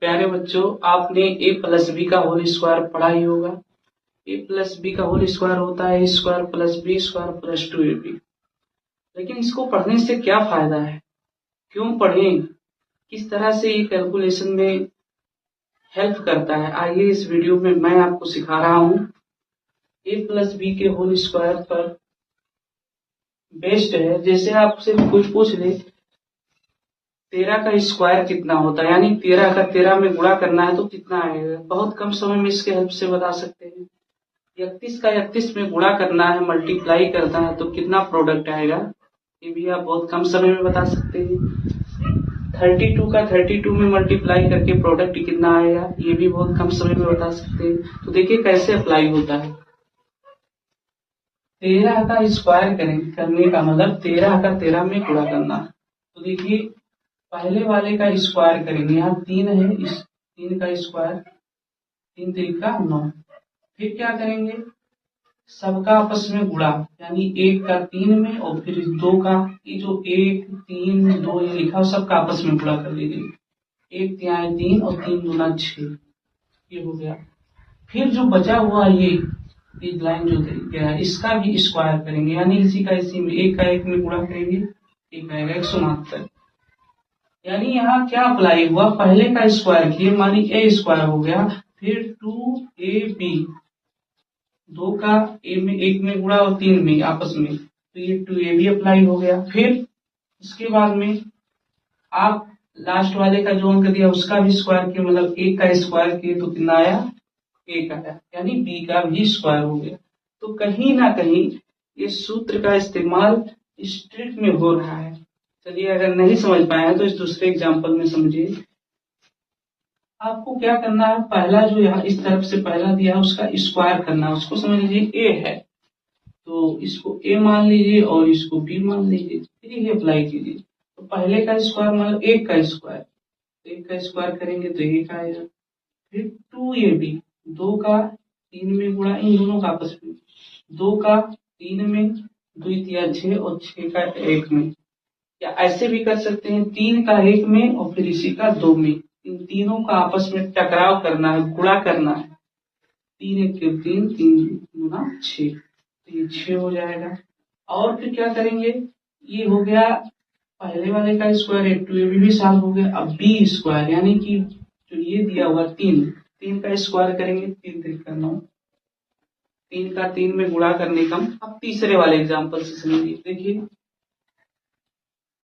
प्यारे बच्चों, आपने a प्लस बी का होल स्क्वायर पढ़ा ही होगा। a प्लस बी का होल स्क्वायर होता है a square plus B square plus 2ab। लेकिन इसको पढ़ने से क्या फायदा है, क्यों पढ़ें, किस तरह से ये कैलकुलेशन में हेल्प करता है, आइए इस वीडियो में मैं आपको सिखा रहा हूँ। a प्लस बी के होल स्क्वायर पर बेस्ड है। जैसे आपसे कुछ पूछ ले 13 का स्क्वायर कितना होता है, यानी 13 का 13 में गुणा करना है तो कितना आएगा, बहुत कम समय में इसके हेल्प से बता सकते हैं। 31 का 31 में गुणा करना है, मल्टीप्लाई करना है तो कितना प्रोडक्ट आएगा, ये भी आप बहुत कम समय में बता सकते हैं। 32 का 32 में मल्टीप्लाई करके प्रोडक्ट कितना आएगा, ये भी बहुत कम समय में बता सकते हैं। तो देखिए कैसे अप्लाई होता है। 13 का स्क्वायर करने का मतलब 13 का 13 में गुणा करना। तो देखिए पहले वाले का स्क्वायर करेंगे, यहाँ 3 है, इस 3 का स्क्वायर 3 3 9। फिर क्या करेंगे, सबका आपस में गुणा, यानी 1 का 3 में और फिर 2 का, ये जो 1 3 2 ये लिखा हो सबका आपस में गुणा कर लीजिए। 1 3 3 और 3 दूना 6, ये हो गया। फिर जो बचा हुआ ये लाइन जो गया है इसका भी स्क्वायर करेंगे, यानी इसी का इसी में 1 का 1 में गुणा करेंगे, एक आएगा 169। यानी यहाँ क्या अप्लाई हुआ, पहले का स्क्वायर किए मानी a स्क्वायर हो गया, फिर 2ab 2 का a में 1 में गुणा और 3 में आपस में, तो ये 2ab अप्लाई हो गया। फिर इसके बाद में आप लास्ट वाले का जो अंक दिया उसका भी स्क्वायर किया, मतलब a का स्क्वायर किए तो कितना आया, 1 आया, यानी b का भी स्क्वायर हो गया। तो कहीं ना कहीं इस सूत्र का इस्तेमाल इस ट्रिक में हो रहा है। चलिए अगर नहीं समझ पाए हैं तो इस दूसरे एग्जांपल में समझिए। आपको क्या करना है, पहला जो यहाँ इस तरफ से पहला दिया उसका स्क्वायर करना है, उसको समझ लीजिए a है तो इसको a मान लीजिए और इसको b मान लीजिए, फिर ये अप्लाई कीजिए। तो पहले का स्क्वायर मतलब 1 का स्क्वायर, 1 का स्क्वायर करेंगे तो 1 आएगा। फिर 2ab 2 का 3 में गुणा, इन दोनों का आपस में, 2 का 3 में 2 तिया 6 और 6 का 1 में, या ऐसे भी कर सकते हैं 3 का 1 में और फिर इसी का 2 में, इन तीनों का आपस में टकराव करना है, गुणा करना है। 3 1 3 3 गुना 6, तो ये 6 हो जाएगा। और फिर क्या करेंगे, ये हो गया पहले वाले का स्क्वायर, 2ab भी सॉल्व हो गया। अब b स्क्वायर यानी कि जो ये दिया हुआ 3 का स्क्वायर करेंगे, 3 3 9, 3 का 3 में गुणा करने का। अब तीसरे वाले एग्जाम्पल से समझिए। देखिए